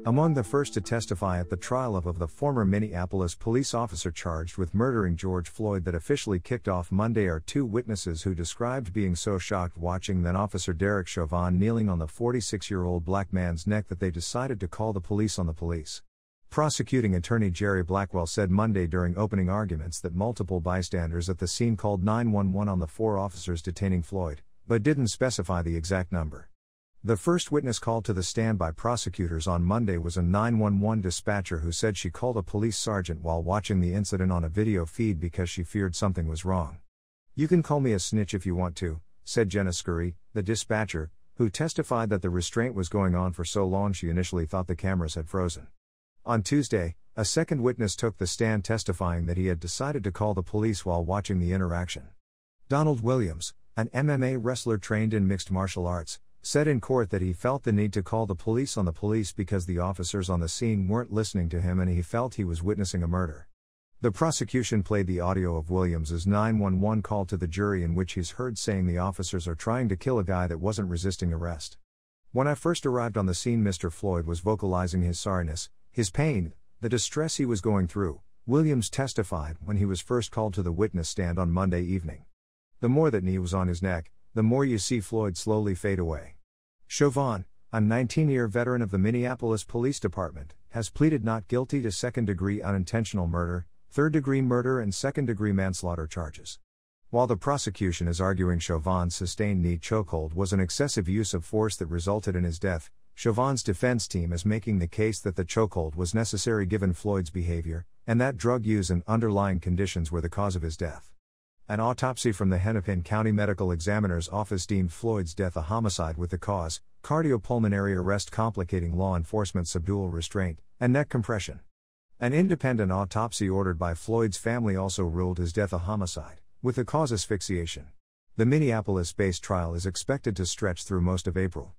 Among the first to testify at the trial of the former Minneapolis police officer charged with murdering George Floyd that officially kicked off Monday are two witnesses who described being so shocked watching then Officer Derek Chauvin kneeling on the 46-year-old black man's neck that they decided to call the police on the police. Prosecuting attorney Jerry Blackwell said Monday during opening arguments that multiple bystanders at the scene called 911 on the four officers detaining Floyd, but didn't specify the exact number. The first witness called to the stand by prosecutors on Monday was a 911 dispatcher who said she called a police sergeant while watching the incident on a video feed because she feared something was wrong. "You can call me a snitch if you want to," said Jenna Scurry, the dispatcher, who testified that the restraint was going on for so long she initially thought the cameras had frozen. On Tuesday, a second witness took the stand testifying that he had decided to call the police while watching the interaction. Donald Williams, an MMA wrestler trained in mixed martial arts, said in court that he felt the need to call the police on the police because the officers on the scene weren't listening to him and he felt he was witnessing a murder. The prosecution played the audio of Williams's 911 call to the jury in which he's heard saying the officers are trying to kill a guy that wasn't resisting arrest. "When I first arrived on the scene, Mr. Floyd was vocalizing his sorriness, his pain, the distress he was going through," Williams testified when he was first called to the witness stand on Monday evening. "The more that knee was on his neck, the more you see Floyd slowly fade away." Chauvin, a 19-year veteran of the Minneapolis Police Department, has pleaded not guilty to second-degree unintentional murder, third-degree murder and second-degree manslaughter charges. While the prosecution is arguing Chauvin's sustained knee chokehold was an excessive use of force that resulted in his death, Chauvin's defense team is making the case that the chokehold was necessary given Floyd's behavior, and that drug use and underlying conditions were the cause of his death. An autopsy from the Hennepin County Medical Examiner's Office deemed Floyd's death a homicide with the cause, cardiopulmonary arrest complicating law enforcement subdual restraint, and neck compression. An independent autopsy ordered by Floyd's family also ruled his death a homicide, with the cause asphyxiation. The Minneapolis-based trial is expected to stretch through most of April.